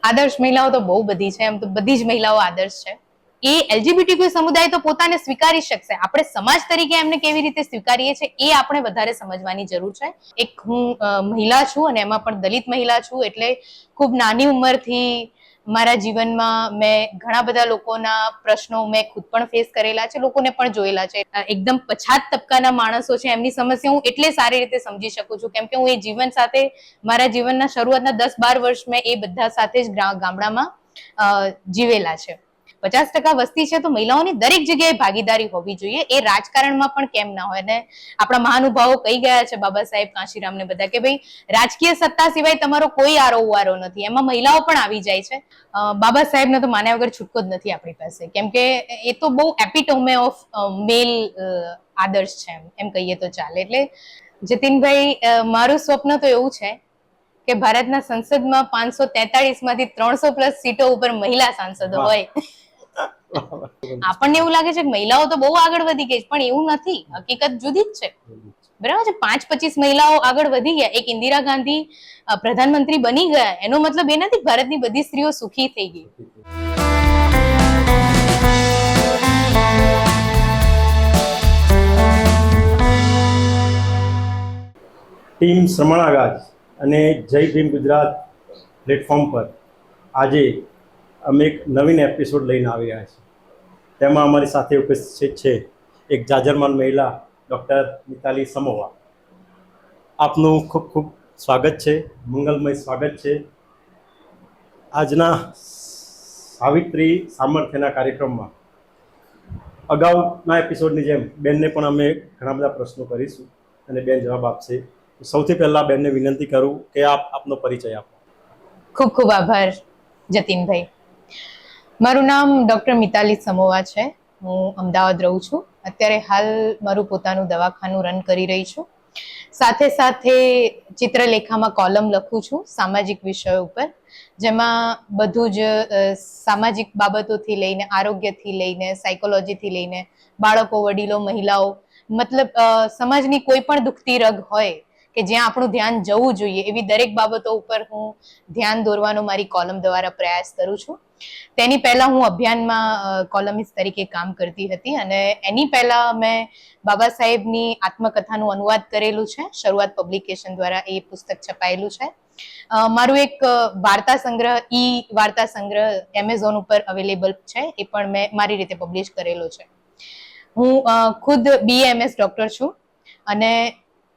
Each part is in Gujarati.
આદર્શ મહિલાઓ તો બહુ બધી છે, એમ તો બધી જ મહિલાઓ આદર્શ છે. એ એલજીબીટીક્યુ સમુદાય તો પોતાને સ્વીકારી શકશે, આપણે સમાજ તરીકે એમને કેવી રીતે સ્વીકારીએ છીએ એ આપણે વધારે સમજવાની જરૂર છે. એક હું મહિલા છું અને એમાં પણ દલિત મહિલા છું, એટલે ખૂબ નાની ઉંમરથી મારા જીવનમાં મેં ઘણા બધા લોકોના પ્રશ્નો મેં ખુદ પણ ફેસ કરેલા છે, લોકોને પણ જોયેલા છે. એકદમ પછાત તબક્કાના માણસો છે, એમની સમસ્યા હું એટલે સારી રીતે સમજી શકું છું કેમ કે હું એ જીવન સાથે મારા જીવનના શરૂઆતના 10-12 વર્ષ મેં એ બધા સાથે જ ગામડામાં જીવેલા છે. 50% વસ્તી છે તો મહિલાઓની દરેક જગ્યાએ ભાગીદારી હોવી જોઈએ. એ રાજકારણમાં પણ કેમ ના હોય. ને આપણા મહાનુભાવો કહી ગયા છે, બાબા સાહેબ કાંશીરામ ને બધા, કે ભાઈ રાજકીય સત્તા સિવાય તમારો કોઈ આરો ઉવારો નથી, એમાં મહિલાઓ પણ આવી જાય છે. બાબા સાહેબને તો માન્યા વગર છૂટકો જ નથી આપણી પાસે, કેમ કે એ તો બહુ એપિટોમે ઓફ મેલ આદર્શ છે, એમ કહીએ તો ચાલે. એટલે જતીનભાઈ, મારું સ્વપ્ન તો એવું છે કે ભારતના સંસદમાં 543 માંથી 300+ સીટો ઉપર મહિલા સાંસદો હોય. આપણને એવું લાગે છે કે મહિલાઓ તો બહુ આગળ વધી ગઈ, પણ એવું નથી, હકીકત જુદી જ છે. બરાબર છે. 5-25 મહિલાઓ આગળ વધી ગયા, એક ઇન્દિરા ગાંધી પ્રધાનમંત્રી બની ગયા, એનો મતલબ એ નથી ભારતની બધી સ્ત્રીઓ સુખી થઈ ગઈ. ટીમ શ્રમણાગાજ અને જય ભીમ ગુજરાત પ્લેટફોર્મ પર આજે અમે એક નવીન એપિસોડ લઈને આવી રહ્યા છીએ. તેમાં અમારી સાથે ઉપસ્થિત છે એક જાજરમાન મહિલા ડૉક્ટર મિતાલી સમોવા. આપનું ખૂબ ખૂબ સ્વાગત છે, મંગલમય સ્વાગત છે આજના સાવિત્રી સામર્થ્યના કાર્યક્રમમાં. અગાઉના એપિસોડની જેમ બેનને પણ અમે ઘણા બધા પ્રશ્નો કરીશું અને બેન જવાબ આપશે. સૌથી પહેલા બેનને વિનંતી કરું કે આપનો પરિચય આપો. ખૂબ ખૂબ આભાર જતીનભાઈ. મારું નામ ડૉક્ટર મિતાલી સમોવા છે. હું અમદાવાદ રહું છું. અત્યારે હાલ મારું પોતાનું દવાખાનું રન કરી રહી છું. સાથે સાથે ચિત્રલેખામાં કોલમ લખું છું સામાજિક વિષયો ઉપર, જેમાં બધું જ સામાજિક બાબતોથી લઈને, આરોગ્યથી લઈને, સાયકોલોજીથી લઈને, બાળકો, વડીલો, મહિલાઓ, મતલબ સમાજની કોઈ પણ દુખતી રગ હોય કે જ્યાં આપણું ધ્યાન જવું જોઈએ, એવી દરેક બાબતો ઉપર હું ધ્યાન દોરવાનો મારી કોલમ દ્વારા પ્રયાસ કરું છું. તેની પહેલા હું અભિયાનમાં કોલમિસ્ટ તરીકે કામ કરતી હતી અને એની પહેલા મેં બાબા સાહેબની આત્મકથાનું અનુવાદ કરેલું છે. શરૂઆત પબ્લિકેશન દ્વારા એ પુસ્તક છપાયેલું છે. મારું એક વાર્તા સંગ્રહ, વાર્તા સંગ્રહ એમેઝોન ઉપર અવેલેબલ છે, એ પણ મેં મારી રીતે પબ્લિશ કરેલો છે. હું ખુદ BAMS ડોક્ટર છું અને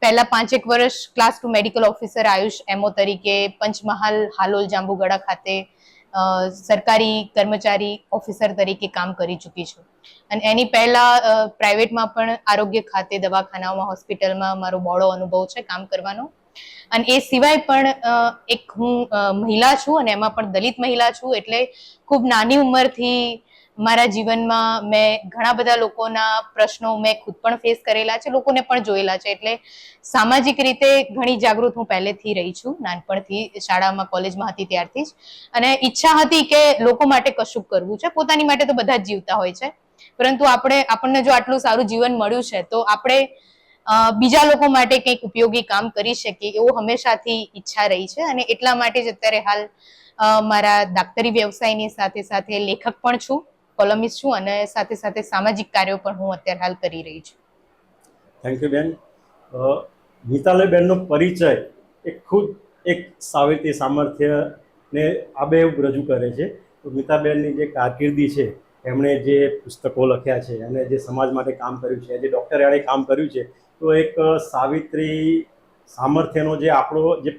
પહેલા 5 વર્ષ class 2 medical officer Ayush MO તરીકે પંચમહાલ, હાલોલ, જાંબુગડા ખાતે સરકારી કર્મચારી ઓફિસર તરીકે કામ કરી ચૂકી છું. અને એની પહેલા પ્રાઇવેટમાં પણ આરોગ્ય ખાતે, દવાખાનાઓમાં, હોસ્પિટલમાં મારો બહોળો અનુભવ છે કામ કરવાનો. અને એ સિવાય પણ એક હું મહિલા છું અને એમાં પણ દલિત મહિલા છું, એટલે ખૂબ નાની ઉંમરથી મારા જીવનમાં મેં ઘણા બધા લોકોના પ્રશ્નો મેં ખુદ પણ ફેસ કરેલા છે, લોકોને પણ જોયેલા છે. એટલે સામાજિક રીતે ઘણી જાગૃત હું પહેલેથી રહી છું, નાનપણથી, શાળામાં, કોલેજમાં હતી ત્યારથી જ. અને ઈચ્છા હતી કે લોકો માટે કશું કરવું છે. પોતાની માટે તો બધા જ જીવતા હોય છે, પરંતુ આપણને જો આટલું સારું જીવન મળ્યું છે તો આપણે બીજા લોકો માટે કંઈક ઉપયોગી કામ કરી શકીએ, એવું હંમેશાથી ઈચ્છા રહી છે. અને એટલા માટે જ અત્યારે હાલ મારા દાક્તરી વ્યવસાયની સાથે સાથે લેખક પણ છું, કોલમિસ્ટ છું અને સાથે સાથે સામાજિક કાર્યો પણ હું અત્યારે હાલ કરી રહી છું. થેન્ક યુ બેન. મિતાલી બેનનો પરિચય એ ખુદ એક સાવિત્રી સામર્થ્યને આબેહૂબ રજૂ કરે છે. તો મિતાબેનની જે કારકિર્દી છે, એમણે જે પુસ્તકો લખ્યા છે અને જે સમાજ માટે કામ કર્યું છે, જે ડૉક્ટર એણે કામ કર્યું છે, તો એક સાવિત્રી સામર્થ્યનો જે આપણો જે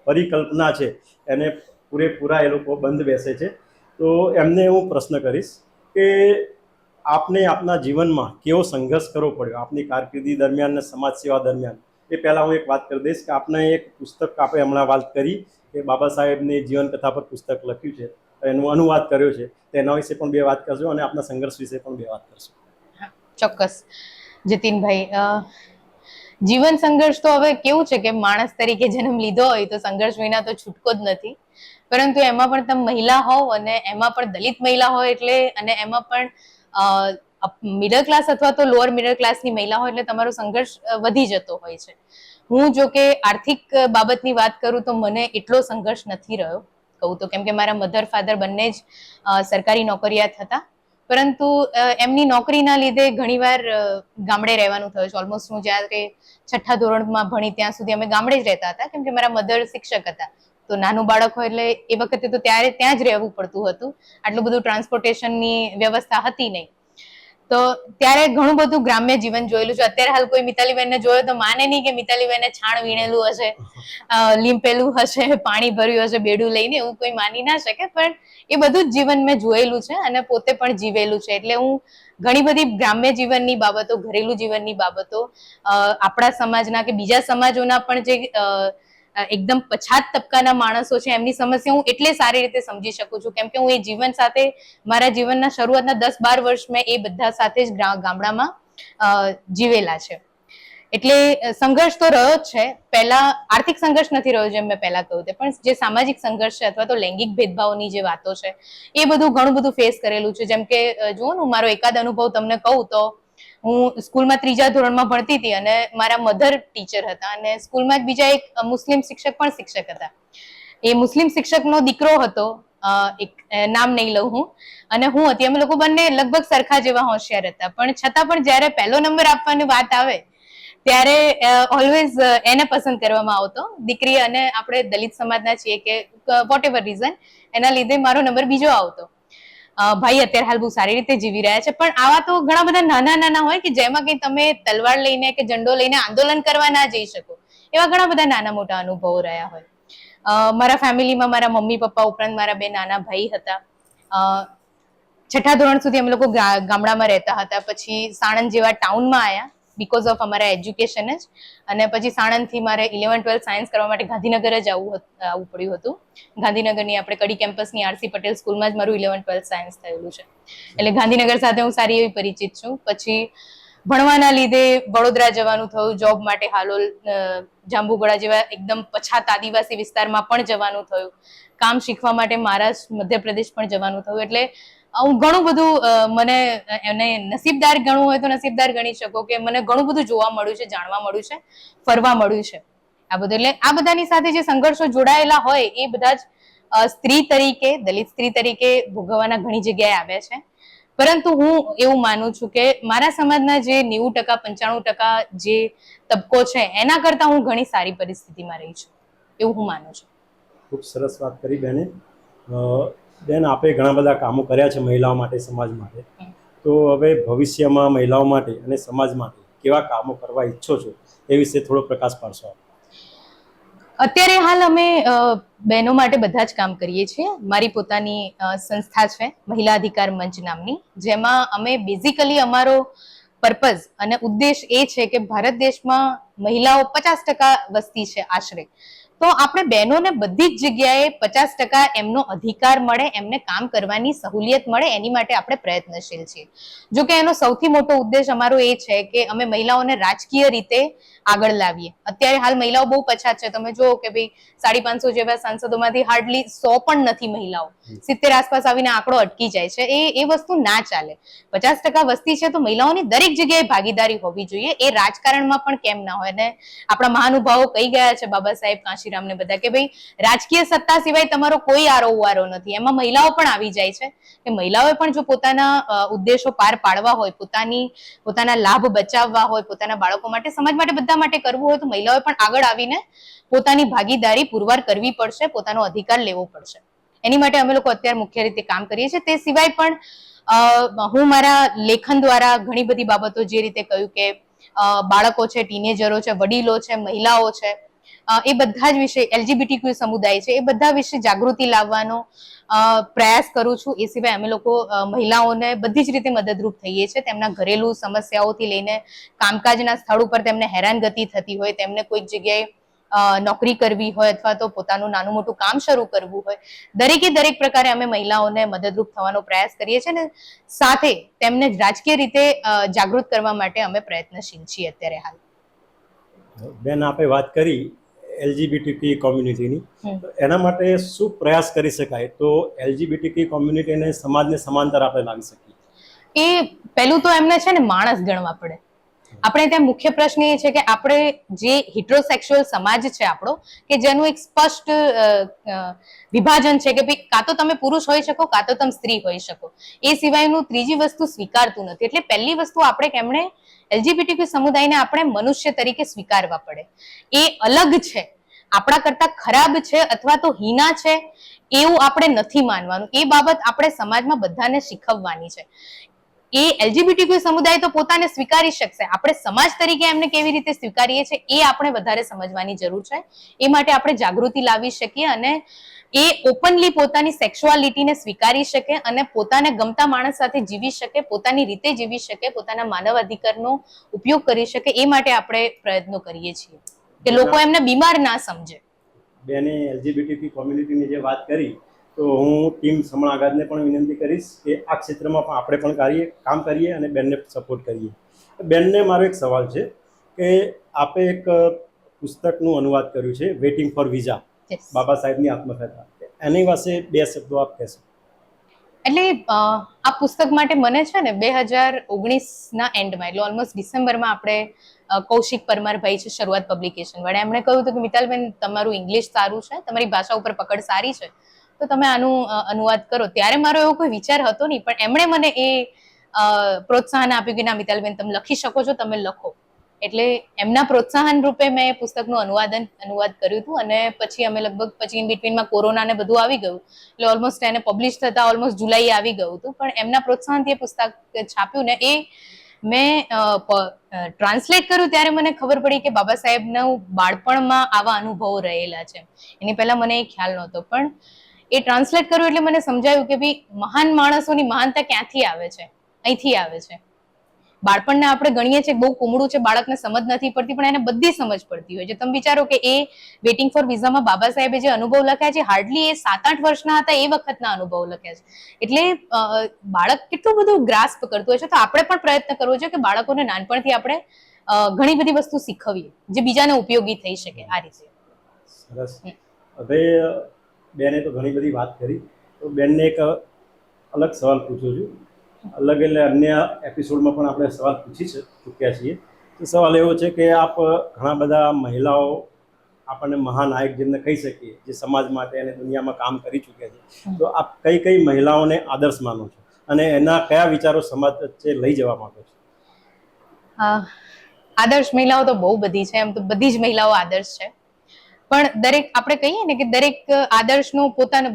પરિકલ્પના છે એને પૂરેપૂરા એ લોકો બંધ બેસે છે. તો એમને હું પ્રશ્ન કરીશ કે આપને આપના જીવનમાં કેવો સંઘર્ષ કરવો પડ્યો આપની કારકિર્દી દરમિયાન અને સમાજ સેવા દરમિયાન. એ પહેલાં હું એક વાત કરી દઈશ કે આપણે એક પુસ્તક આપણે હમણાં વાત કરી કે બાબા સાહેબની જીવનકથા પર પુસ્તક લખ્યું છે, એનું અનુવાદ કર્યો છે, તો એના વિશે પણ 2 વાત કરજો અને આપના સંઘર્ષ વિશે પણ 2 વાત કરશો. ચોક્કસ જતીનભાઈ. જીવન સંઘર્ષ તો હવે કેવું છે કે માણસ તરીકે જન્મ લીધો હોય તો સંઘર્ષ વિના તો છૂટકો જ નથી. પરંતુ એમાં પણ તમે મહિલા હોવ અને એમાં પણ દલિત મહિલા હોય એટલે, અને એમાં પણ મિડલ ક્લાસ અથવા તો લોઅર મિડલ ક્લાસની મહિલા હોય એટલે તમારો સંઘર્ષ વધી જતો હોય છે. હું જો કે આર્થિક બાબતની વાત કરું તો મને એટલો સંઘર્ષ નથી રહ્યો કહું તો, કેમ કે મારા મધર ફાધર બંને જ સરકારી નોકરિયાત હતા, પરંતુ એમની નોકરીના લીધે ઘણીવાર ગામડે રહેવાનું થયું છે. ઓલમોસ્ટ હું જ્યારે 6ઠ્ઠા ધોરણમાં ભણી ત્યાં સુધી અમે ગામડે જ રહેતા હતા, કેમ કે મારા મધર શિક્ષક હતા. તો નાનું બાળક હોય એટલે એ વખતે તો ત્યારે ત્યાં જ રહેવું પડતું હતું, આટલું બધું ટ્રાન્સપોર્ટેશનની વ્યવસ્થા હતી નહીં. તો ત્યારે ઘણું બધું ગ્રામ્ય જીવન જોયેલું છે. અત્યારે હાલ કોઈ મિતાલીબેનને જોયો તો માને નહીં કે મિતાલીબેને છાણ વીણેલું હશે, લીંપેલું હશે, પાણી ભર્યું હશે બેડું લઈને, એવું કોઈ માની ના શકે. પણ એ બધું જ જીવન મેં જોયેલું છે અને પોતે પણ જીવેલું છે. એટલે હું ઘણી બધી ગ્રામ્ય જીવનની બાબતો, ઘરેલું જીવનની બાબતો, આપણા સમાજના કે બીજા સમાજોના પણ જે એકદમ પછાત તબક્કાના માણસો છે એમની સમસ્યા હું એટલે સારી રીતે સમજી શકું છું, કેમ કે હું એ જીવન સાથે મારા જીવનના શરૂઆતના 10-12 વર્ષ મેં એ બધા સાથે જ ગામડામાં જીવેલા છે. એટલે સંઘર્ષ તો રહ્યો જ છે. પહેલા આર્થિક સંઘર્ષ નથી રહ્યો, જેમ મેં પહેલા કહ્યું તે, પણ જે સામાજિક સંઘર્ષ છે અથવા તો લૈંગિક ભેદભાવની જે વાતો છે એ બધું ઘણું બધું ફેસ કરેલું છે. જેમ કે જુઓ ને, મારો એકાદ અનુભવ તમને કહું તો, હું સ્કૂલમાં 3જા ધોરણમાં ભણતી હતી અને મારા મધર ટીચર હતા અને સ્કૂલમાં જ બીજા એક મુસ્લિમ શિક્ષક પણ શિક્ષક હતા. એ મુસ્લિમ શિક્ષકનો દીકરો હતો, એક નામ નહીં લઉં હું, અને હું હતી. અમે લોકો બંને લગભગ સરખા જેવા હોશિયાર હતા, પણ છતાં પણ જ્યારે પહેલો નંબર આપવાની વાત આવે ત્યારે ઓલવેઝ એને પસંદ કરવામાં આવતો, દીકરી, અને આપણે દલિત સમાજના છીએ કે વોટ એવર રીઝન, એના લીધે મારો નંબર બીજો આવતો. ભાઈ અત્યારે હાલ બહુ સારી રીતે જીવી રહ્યા છે. પણ આવા તો ઘણા બધા નાના નાના હોય કે જેમાં કંઈ તમે તલવાર લઈને કે ઝંડો લઈને આંદોલન કરવા ના જઈ શકો, એવા ઘણા બધા નાના મોટા અનુભવો રહ્યા હોય. મારા ફેમિલીમાં મારા મમ્મી પપ્પા ઉપરાંત મારા 2 નાના ભાઈ હતા. 6ઠ્ઠા ધોરણ સુધી અમે લોકો ગામડામાં રહેતા હતા. પછી સાણંદ જેવા ટાઉનમાં આવ્યા બીકોઝ ઓફ અમારા એજ્યુકેશન જ, અને પછી સાણંદથી મારે 11-12 સાયન્સ કરવા માટે ગાંધીનગર જ આવવું પડ્યું હતું. ગાંધીનગરની આપણે કડી કેમ્પસની આરસી પટેલ સ્કૂલમાં જ મારું 11-12 સાયન્સ થયેલું છે, એટલે ગાંધીનગર સાથે હું સારી એવી પરિચિત છું. પછી ભણવાના લીધે વડોદરા જવાનું થયું, જોબ માટે હાલોલ, જાંબુગોળા જેવા એકદમ પછાત આદિવાસી વિસ્તારમાં પણ જવાનું થયું, કામ શીખવા માટે મહારાષ્ટ્ર, મધ્યપ્રદેશ પણ જવાનું થયું. એટલે હું ઘણું બધું, મને એને નસીબદાર ગણવું હોય તો નસીબદાર ગણી શકો કે મને ઘણું બધું જોવા મળ્યું છે, જાણવા મળ્યું છે, ફરવા મળ્યું છે, આ બધું. એટલે આ બધાની સાથે જે સંઘર્ષો જોડાયેલા હોય એ બધા જ સ્ત્રી તરીકે, દલિત સ્ત્રી તરીકે ભોગવવાના ઘણી જગ્યાએ આવ્યા છે. પરંતુ હું એવું માનું છું કે મારા સમાજના જે 90%-95% જે તબકો છે એના કરતા હું ઘણી સારી પરિસ્થિતિમાં રહી છું, એવું હું માનું છું. ખૂબ સરસ વાત કરી બેને. બેન, આપે ઘણા બધા કામો કર્યા છે મહિલાઓ માટે, સમાજ માટે. તો હવે ભવિષ્યમાં મહિલાઓ માટે અને સમાજ માટે કેવા કામો કરવા ઈચ્છો છો એ વિશે થોડો પ્રકાશ પાડશો? અત્યારે હાલ અમે બહેનો માટે બધા જ કામ કરીએ છીએ. મારી પોતાની સંસ્થા છે મહિલા અધિકાર મંચ નામની, જેમાં અમે બેઝિકલી અમારો પર્પઝ અને ઉદ્દેશ એ છે કે ભારત દેશમાં મહિલાઓ 50% વસ્તી છે આશરે, તો આપણે બહેનોને બધી જ જગ્યાએ 50% એમનો અધિકાર મળે, એમને કામ કરવાની સહુલિયત મળે, એની માટે આપણે પ્રયત્નશીલ છીએ. જો કે એનો સૌથી મોટો ઉદ્દેશ અમારો એ છે કે અમે મહિલાઓને રાજકીય રીતે આગળ લાવીએ. અત્યારે હાલ મહિલાઓ બહુ પછાત છે. તમે જુઓ કે ભાઈ 550 જેવા સાંસદોમાંથી હાર્ડલી 100 પણ નથી મહિલાઓ, 70 આસપાસ આવીને આંકડો અટકી જાય છે. એ વસ્તુ ના ચાલે. 50% વસ્તી છે તો મહિલાઓની દરેક જગ્યાએ ભાગીદારી હોવી જોઈએ. એ રાજકારણમાં પણ કેમ ના હોય. અને આપણા મહાનુભાવો કહી ગયા છે, બાબા સાહેબ કાંશીરામ ને બધા, કે ભાઈ રાજકીય સત્તા સિવાય તમારો કોઈ આરો નથી. એમાં મહિલાઓ પણ આવી જાય છે કે મહિલાઓએ પણ જો પોતાના ઉદ્દેશો પાર પાડવા હોય, પોતાના લાભ બચાવવા હોય, પોતાના બાળકો માટે, સમાજ માટે, બધા માટે કરવું હોય તો મહિલાઓએ પણ આગળ આવીને પોતાની ભાગીદારી પુરવાર કરવી પડશે, પોતાનો અધિકાર લેવો પડશે. એની માટે અમે લોકો અત્યારે મુખ્ય રીતે કામ કરીએ છીએ. તે સિવાય પણ હું મારા લેખન દ્વારા ઘણી બધી બાબતો, જે રીતે કહ્યું કે બાળકો છે, ટીનેજરો છે, વડીલો છે, મહિલાઓ છે, એ બધા જ વિશે, એલજીબીટીક્યુ સમુદાય છે, એ બધા વિશે જાગૃતિ લાવવાનો પ્રયાસ કરું છું. એ સિવાય અમે લોકો મહિલાઓને બધી જ રીતે મદદરૂપ થઈએ છીએ. તેમના ઘરેલું સમસ્યાઓથી લઈને કામકાજના સ્થળ ઉપર તેમને હેરાનગતિ થતી હોય, તેમને કોઈક જગ્યાએ નોકરી કરવી હોય અથવા તો પોતાનું નાનું મોટું કામ શરૂ કરવું હોય, દરેક પ્રકારે અમે મહિલાઓને મદદરૂપ થવાનો પ્રયાસ કરીએ છીએ અને સાથે તેમને રાજકીય રીતે જાગૃત કરવા માટે અમે પ્રયત્નશીલ છીએ અત્યારે હાલ. બેન, આપે વાત કરી એલજીબીટીક્યુ કોમ્યુનિટીની, એના માટે શું પ્રયાસ કરી શકાય તો એલજીબીટીક્યુ કોમ્યુનિટીને સમાજને સમાંતર આપણે લાવી શકીએ? એ પહેલું તો એમને છે ને માણસ ગણવા પડે. આપણે ત્યાં મુખ્ય પ્રશ્ન એ છે કે આપણે જે હિટ્રોસેક્સ્યુઅલ સમાજ છે આપણો, કે જેનું એક સ્પષ્ટ વિભાજન છે કે ભાઈ કાં તો તમે પુરુષ હોઈ શકો, કાં તો તમે સ્ત્રી હોઈ શકો, એ સિવાયનું ત્રીજી વસ્તુ સ્વીકારતું નથી. એટલે પહેલી વસ્તુ આપણે કેમણે એલજીબીટીક્યુ સમુદાયને આપણે મનુષ્ય તરીકે સ્વીકારવા પડે. એ અલગ છે, આપણા કરતા ખરાબ છે અથવા તો હીના છે એવું આપણે નથી માનવાનું. એ બાબત આપણે સમાજમાં બધાને શીખવવાની છે. એ એલજીબીટીક્યુ સમુદાય તો પોતાને સ્વીકારી શકશે, આપણે સમાજ તરીકે એમને કેવી રીતે સ્વીકારીએ છીએ એ આપણે વધારે સમજવાની જરૂર છે. એ માટે આપણે જાગૃતિ લાવી શકીએ અને એ ઓપનલી પોતાની સેક્સ્યુઆલિટીને સ્વીકારી શકે અને પોતાને ગમતા માણસ સાથે જીવી શકે, પોતાની રીતે જીવી શકે, પોતાના માનવ અધિકારનો ઉપયોગ કરી શકે. એ માટે આપણે પ્રયત્નો કરીએ છીએ કે લોકો એમને બીમાર ના સમજે. બેને એલજીબીટી કોમ્યુનિટીની જે વાત કરી, તો હું ટીમ સમણ આગાજને પણ વિનંતી કરીશ કે આ ક્ષેત્રમાં પણ આપણે પણ કામ કરીએ અને બેનને સપોર્ટ કરીએ. બેનને મારો એક સવાલ છે કે આપે એક પુસ્તકનું અનુવાદ કર્યું છે, વેઇટિંગ ફોર વિઝા, બાબા સાહેબની આત્મકથા. એની પાસે 2 શબ્દો આપ કહેશો? એટલે આ પુસ્તક માટે મને છે ને 2019ના એન્ડમાં, એટલે ઓલમોસ્ટ ડિસેમ્બરમાં આપણે કૌશિક પરમારભાઈ છે શરૂઆત પબ્લિકેશન વાળા, એમણે કહ્યું હતું કે મિતાલબેન તમારું ઇંગ્લિશ સારું છે, તમારી ભાષા ઉપર પકડ સારી છે, તો તમે આનું અનુવાદ કરો. ત્યારે મારો એવો કોઈ વિચાર હતો નહીં, પણ એમણે મને એ પ્રોત્સાહન આપ્યું કે ના મિતાલબેન તમે લખી શકો છો, તમે લખો. એટલે એમના પ્રોત્સાહન રૂપે મેં પુસ્તકનું અનુવાદ કર્યું હતું. અને પછી અમે લગભગ પછી ઇન બિટવીનમાં કોરોના ને બધું આવી ગયું, એટલે ઓલમોસ્ટ એને પબ્લિશ થતા ઓલમોસ્ટ જુલાઈ આવી ગયું હતું. પણ એમના પ્રોત્સાહનથી એ પુસ્તક છાપ્યું ને એ મેં ટ્રાન્સલેટ કર્યું ત્યારે મને ખબર પડી કે બાબા સાહેબના બાળપણમાં આવા અનુભવો રહેલા છે. એની પહેલા મને એ ખ્યાલ નહોતો, પણ એ ટ્રાન્સલેટ કર્યું એટલે મને સમજાયું કે ભાઈ મહાન માણસોની મહાનતા ક્યાંથી આવે છે, અહીંથી આવે છે. બાળપણને આપણે ગણીએ છીએ બહુ કુમળું છે, બાળકને સમજ નથી પડતી, પણ એને બધી સમજ પડતી હોય છે. તમે વિચારો કે એ વેઇટિંગ ફોર વિઝામાં બાબા સાહેબે જે અનુભવ લખ્યા છે, હાર્ડલી એ 7-8 વર્ષના હતા એ વખતના અનુભવ લખ્યા છે. એટલે બાળક કેટલું બધું ગ્રાસ્પ કરતું હોય છે. તો આપણે પણ પ્રયત્ન કરવો જોઈએ કે બાળકોને નાનપણથી આપણે ઘણી બધી વસ્તુ શીખવીએ જે બીજાને ઉપયોગી થઈ શકે. આ રીતે. સરસ. હવે બેને તો ઘણી બધી વાત કરી, તો બેનને એક અલગ સવાલ પૂછું છું. અલગ એટલે અન્ય એપિસોડમાં પણ આપણે સવાલ પૂછી ચૂક્યા છીએ. તો સવાલ એવો છે કે આપ ઘણા બધા મહિલાઓ આપણને મહાનાયક જેમને કહી શકીએ, જે સમાજ માટે અને દુનિયામાં કામ કરી ચૂક્યા છે, તો આપ કઈ કઈ મહિલાઓને આદર્શ માનો છો અને એના કયા વિચારો સમાજ વચ્ચે લઈ જવા માંગો છો? આદર્શ મહિલાઓ તો બહુ બધી છે, એમ તો બધી જ મહિલાઓ આદર્શ છે. પણ દરેક આપણે કહીએ ને કે દરેક આદર્શનો પોતાનો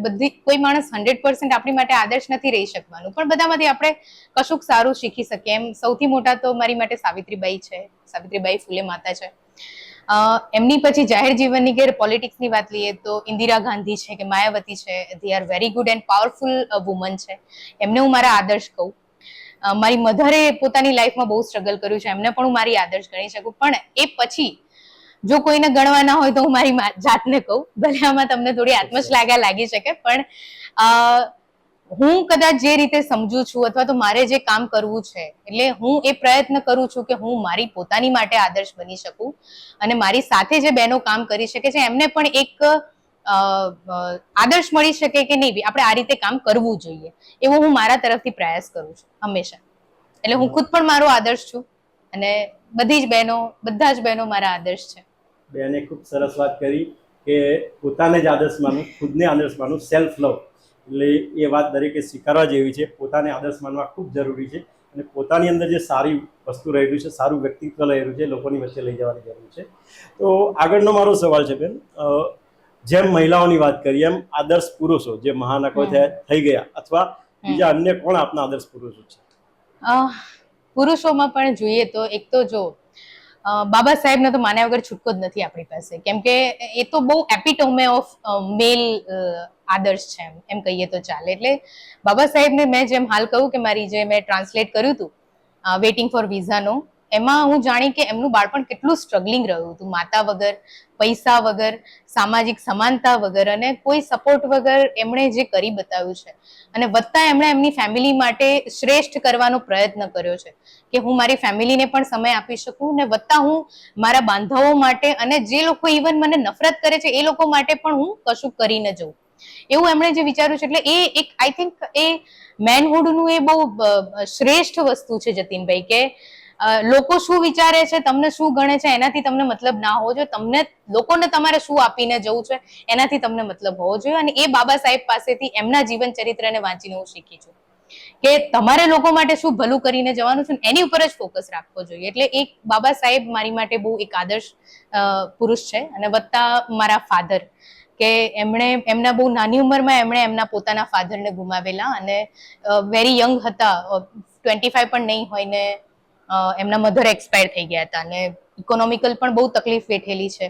કોઈ માણસ 100% આપણી માટે આદર્શ નથી રહી શકવાનું, પણ બધામાંથી આપણે કશુંક સારું શીખી શકીએ. એમ સૌથી મોટા તો મારી માટે સાવિત્રીબાઈ છે, સાવિત્રીબાઈ ફૂલે માતા છે. એમની પછી જાહેર જીવનની કે પોલિટિક્સની વાત લઈએ તો ઇન્દિરા ગાંધી છે કે માયાવતી છે, they are very good and powerful woman છે. એમને હું મારા આદર્શ કહું. મારી મધરે પોતાની લાઈફમાં બહુ સ્ટ્રગલ કર્યું છે, એમને પણ હું મારી આદર્શ ગણી શકું. પણ એ પછી જો કોઈને ગણવા ના હોય તો હું મારી જાતને કહું, ભલે આમાં તમને થોડી આત્મશ્લાઘા લાગી શકે, પણ હું કદાચ જે રીતે સમજુ છું અથવા તો મારે જે કામ કરવું છે, એટલે હું એ પ્રયત્ન કરું છું કે હું મારી પોતાની માટે આદર્શ બની શકું અને મારી સાથે જે બહેનો કામ કરી શકે છે એમને પણ એક આદર્શ મળી શકે કે નહીં આપણે આ રીતે કામ કરવું જોઈએ, એવો હું મારા તરફથી પ્રયાસ કરું છું હંમેશા. એટલે હું ખુદ પણ મારો આદર્શ છું અને બધી જ બહેનો, બધા જ બહેનો મારા આદર્શ છે. બેને ખૂબ સરસ વાત કરી કે પોતાને જ આદર્શ માનવું, ખુદને આદર્શ માનવું, સેલ્ફ લવ. એટલે એ વાત દરેકે સ્વીકારવા જેવી છે. પોતાને આદર્શ માનવા ખૂબ જરૂરી છે અને પોતાની અંદર જે સારી વસ્તુ રહેલું છે, સારું વ્યક્તિત્વ રહેલું છે, લોકોની વચ્ચે લઈ જવાની જરૂર છે. તો આગળનો મારો સવાલ છે બેન, જેમ મહિલાઓની વાત કરી એમ આદર્શ પુરુષો જે મહાનાયકો થઈ ગયા અથવા બીજા અન્ય કોણ આપના આદર્શ પુરુષો છે? પુરુષોમાં પણ જોઈએ તો એક તો જો બાબા સાહેબને તો માન્યા વગર છૂટકો જ નથી આપણી પાસે, કેમ કે એ તો બહુ એપિટોમે ઓફ મેલ આદર્શ છે એમ કહીએ તો ચાલે. એટલે બાબા સાહેબને મેં જેમ હાલ કહ્યું કે મારી જે મેં ટ્રાન્સલેટ કર્યું હતું વેઇટિંગ ફોર વિઝાનો, એમાં હું જાણી કે એમનું બાળપણ કેટલું સ્ટ્રગલિંગ રહ્યું હતું, માતા વગર, પૈસા વગર, સામાજિક સમાનતા વગર અને કોઈ સપોર્ટ વગર એમણે જે કરી બતાવ્યું છે. અને વત્તા એમણે એમની ફેમિલી માટે શ્રેષ્ઠ કરવાનો પ્રયત્ન કર્યો છે કે હું મારી ફેમિલીને પણ સમય આપી શકું ને વત્તા હું મારા બાંધવો માટે અને જે લોકો ઇવન મને નફરત કરે છે એ લોકો માટે પણ હું કશું કરીને જઉં, એવું એમણે જે વિચાર્યું છે. એટલે એ એક આઈ થિંક એ મેનહુડનું એ બહુ શ્રેષ્ઠ વસ્તુ છે જતીનભાઈ, કે લોકો શું વિચારે છે, તમને શું ગણે છે, એનાથી તમને મતલબ ના હોવો જોઈએ. તમને લોકોને તમારે શું આપીને જવું છે એનાથી તમને મતલબ હોવો જોઈએ. અને એ બાબા સાહેબ પાસેથી એમના જીવન ચરિત્રને વાંચીને હું શીખી છું કે તમારે લોકો માટે શું ભલું કરીને જવાનું છે એની ઉપર જ ફોકસ રાખવો જોઈએ. એટલે એક બાબા સાહેબ મારી માટે બહુ એક આદર્શ પુરુષ છે. અને વત્તા મારા ફાધર કે એમના બહુ નાની ઉંમરમાં એમણે એમના પોતાના ફાધરને ગુમાવેલા અને વેરી યંગ હતા, 25 પણ નહીં હોય ને એમના મધર એક્સપાયર થઈ ગયા હતા અને ઇકોનોમિકલ પણ બહુ તકલીફ વેઠેલી છે.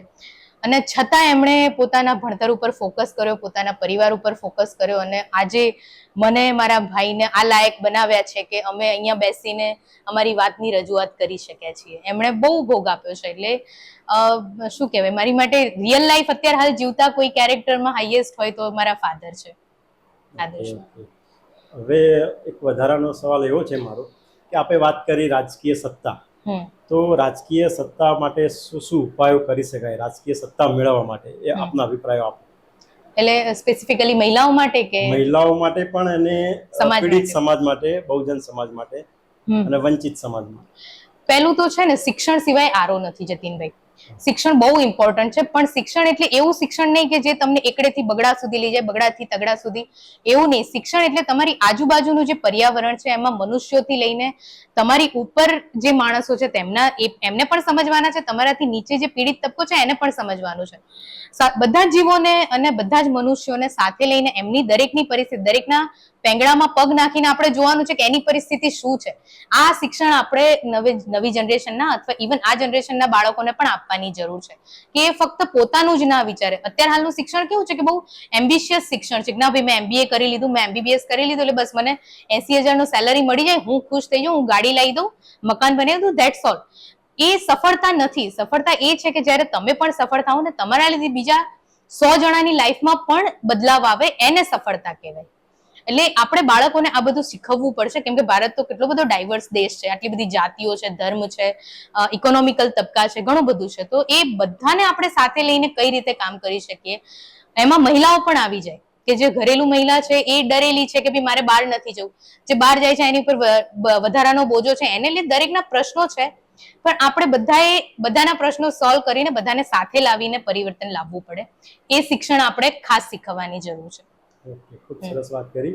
અને છતાં એમણે પોતાના ભણતર ઉપર ફોકસ કર્યો, પોતાના પરિવાર ઉપર ફોકસ કર્યો અને આજે મને મારા ભાઈને આ લાયક બનાવ્યા છે કે અમે અહીંયા બેસીને અમારી વાતની રજૂઆત કરી શક્યા છીએ. એમણે બહુ ભોગ આપ્યો છે. એટલે શું કહેવાય, મારી માટે રિયલ લાઈફ અત્યારે હાલ જીવતા કોઈ કેરેક્ટરમાં હાઈએસ્ટ હોય તો મારા ફાધર છે. હવે એક વધારાનો સવાલ એવો છે મારો કે આપણે વાત કરી રાજકીય સત્તા, તો રાજકીય સત્તા માટે શું શું ઉપાયો કરી શકાય રાજકીય સત્તા મેળવવા માટે, એ આપના અભિપ્રાયો આપો. એટલે સ્પેસિફિકલી મહિલાઓ માટે કે મહિલાઓ માટે પણ અને પીડિત સમાજ માટે, બહુજન સમાજ માટે અને વંચિત સમાજ માટે. પહેલું તો છે ને, શિક્ષણ સિવાય આરો નથી જતીનભાઈ. શિક્ષણ બહુ ઇમ્પોર્ટન્ટ છે, પણ શિક્ષણ એટલે એવું શિક્ષણ નહીં કે જે તમને એકડેથી બગડા સુધી લઈ જાય, બગડાથી તગડા સુધી, એવું નહીં. શિક્ષણ એટલે તમારી આજુબાજુનું જે પર્યાવરણ છે એમાં મનુષ્યોથી લઈને તમારી ઉપર જે માણસો છે એમને પણ સમજવાના છે, તમારાથી નીચે જે પીડિત તબકો છે એને પણ સમજવાનું છે. બધા જ જીવોને અને બધા જ મનુષ્યોને સાથે લઈને એમની દરેકની પરિસ્થિતિ, દરેકના પેંગડામાં પગ નાખીને આપણે જોવાનું છે કે એની પરિસ્થિતિ શું છે. આ શિક્ષણ આપણે નવી જનરેશનના અથવા ઇવન આ જનરેશનના બાળકોને પણ આપવાની જરૂર છે કે એ ફક્ત પોતાનું જ ના વિચારે. અત્યારે હાલનું શિક્ષણ કેવું છે કે બહુ એમ્બિશિયસ શિક્ષણ છે કે ના ભાઈ મેં MBA કરી લીધું, મેં MBBS કરી લીધું એટલે બસ મને 80,000 સેલેરી મળી જાય, હું ખુશ થઈ જાઉં, હું ગાડી લાવી દઉં, મકાન બનાવી દઉં, ધેટ્સ ઓલ. એ સફળતા નથી. સફળતા એ છે કે જ્યારે તમે પણ સફળ થાઓ ને તમારા લીધે બીજા 100 જણાની લાઈફમાં પણ બદલાવ આવે, એને સફળતા કહેવાય. એટલે આપણે બાળકોને આ બધું શીખવવું પડશે, કેમ કે ભારત તો કેટલો બધો ડાયવર્સ દેશ છે, આટલી બધી જાતિઓ છે, ધર્મ છે, ઇકોનોમિકલ તબકા છે, ઘણું બધું છે. તો એ બધાને આપણે સાથે લઈને કઈ રીતે કામ કરી શકીએ, એમાં મહિલાઓ પણ આવી જાય કે જે ઘરેલુ મહિલા છે એ ડરેલી છે કે ભાઈ મારે બહાર નથી જવું, જે બહાર જાય છે એની ઉપર વધારાનો બોજો છે, એને લીધે દરેકના પ્રશ્નો છે. પણ આપણે બધાના પ્રશ્નો સોલ્વ કરીને બધાને સાથે લાવીને પરિવર્તન લાવવું પડે. એ શિક્ષણ આપણે ખાસ શીખવવાની જરૂર છે. ઓકે, ખૂબ સરસ વાત કરી.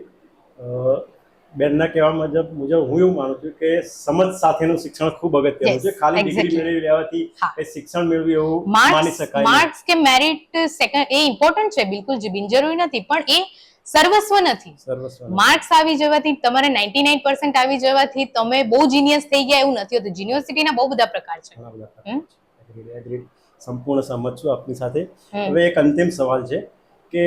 બેનના કહેવા મુજબ હું એવું માનું છું કે સમજ સાથેનું શિક્ષણ ખૂબ અગત્યનું છે. ખાલી ડિગ્રી મેળવી લેવાથી એ શિક્ષણ મેળવી એવું માની શકાય. માર્ક્સ કે મેરિટ સેકન્ડ એ ઇમ્પોર્ટન્ટ છે, બિલકુલ બિનજરૂરી નથી, પણ એ સર્વસ્વ નથી. માર્ક્સ આવી જવાથી, તમારે 99% આવી જવાથી તમે બહુ જીનિયસ થઈ ગયા એવું નથી હોતું. જીનિયસિટીના બહુ બધા પ્રકાર છે. સંપૂર્ણ સહમત છું આપની સાથે. હવે એક અંતિમ સવાલ છે કે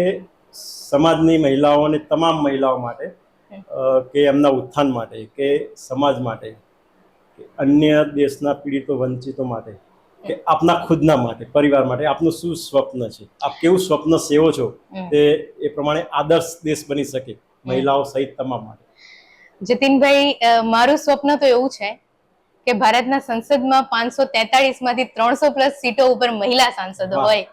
સમાજની મહિલાઓ અને તમામ મહિલાઓ માટે કે એમના ઉત્થાન માટે કે સમાજ માટે કે અન્ય દેશના પીડિતો વંચિતો માટે કે આપના ખુદના માટે, પરિવાર માટે આપનું શું સ્વપ્ન છે? આપ કેવું સ્વપ્ન સેવો છો તે એ પ્રમાણે આદર્શ દેશ બની શકે મહિલાઓ સહિત તમામ માટે? જતીનભાઈ, મારું સ્વપ્ન તો એવું છે કે ભારતના સંસદમાં 543 માંથી 300+ સીટો ઉપર મહિલા સાંસદો હોય.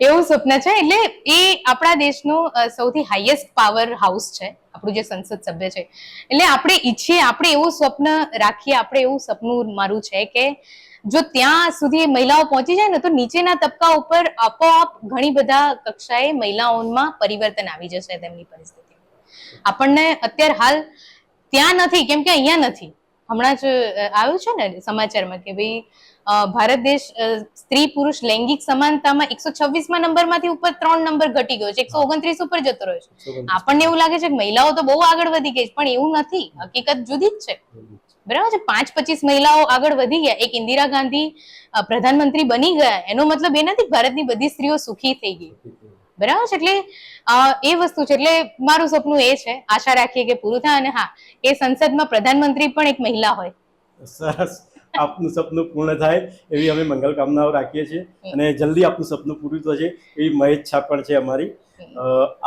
એવું સ્વપ્ન છે. એટલે એ આપણા દેશનું સૌથી હાઈએસ્ટ પાવર હાઉસ છે, આપણું જે સંસદ સભ્ય છે. એટલે આપણે ઈચ્છીએ, આપણે એવું સ્વપ્ન રાખીએ, આપણે એવું સપનું મારું છે કે જો ત્યાં સુધી મહિલાઓ પહોંચી જાય ને તો નીચેના તબકા ઉપર આપોઆપ ઘણી બધા કક્ષાએ મહિલાઓમાં પરિવર્તન આવી જશે તેમની પરિસ્થિતિ. આપણને અત્યારે હાલ ત્યાં નથી, કેમ કે અહીંયા નથી. હમણાં જ આવ્યું છે ને સમાચારમાં કે ભાઈ ભારત દેશ સ્ત્રી પુરુષ લૈંગિક સમાનતામાં 126મા નંબરમાંથી ઉપર 3 નંબર ઘટી ગયો છે, 129 ઉપર જતો રહ્યો છે. આપણને એવું લાગે છે કે મહિલાઓ તો બહુ આગળ વધી ગઈ છે, પણ એવું નથી. હકીકત જુદી જ છે. બરાબર છે. 5-25 મહિલાઓ આગળ વધી ગયા. એક ઇન્દિરા ગાંધી પ્રધાનમંત્રી બની ગયા, એનો મતલબ એ નથી ભારતની બધી સ્ત્રીઓ સુખી થઈ ગઈ. બરાબર છે. એટલે એ વસ્તુ છે. એટલે મારું સપનું એ છે, આશા રાખીએ કે પૂરું થાય. અને હા, એ સંસદમાં પ્રધાનમંત્રી પણ એક મહિલા હોય. સરસ. આપનું સપનું પૂર્ણ થાય એવી અમે મંગલ કામનાઓ રાખીએ છીએ અને જલ્દી આપનું સપનું પૂરું થશે એવી મહેચ્છા પણ છે અમારી.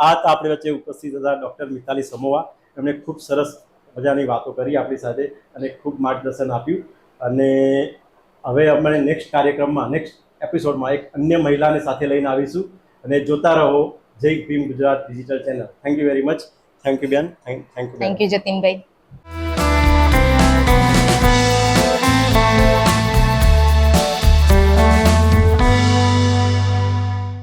આ આપણી વચ્ચે ઉપસ્થિત હતા ડૉક્ટર મિતાલી સમોવા. એમણે ખૂબ સરસ મજાની વાતો કરી આપણી સાથે અને ખૂબ માર્ગદર્શન આપ્યું. અને હવે અમે નેક્સ્ટ કાર્યક્રમમાં, નેક્સ્ટ એપિસોડમાં એક અન્ય મહિલાને સાથે લઈને આવીશું. અને જોતા રહો જય Bhim Gujarat digital channel. Thank you very much. Thank you બેન. થેન્ક યુ જતીનભાઈ. છે.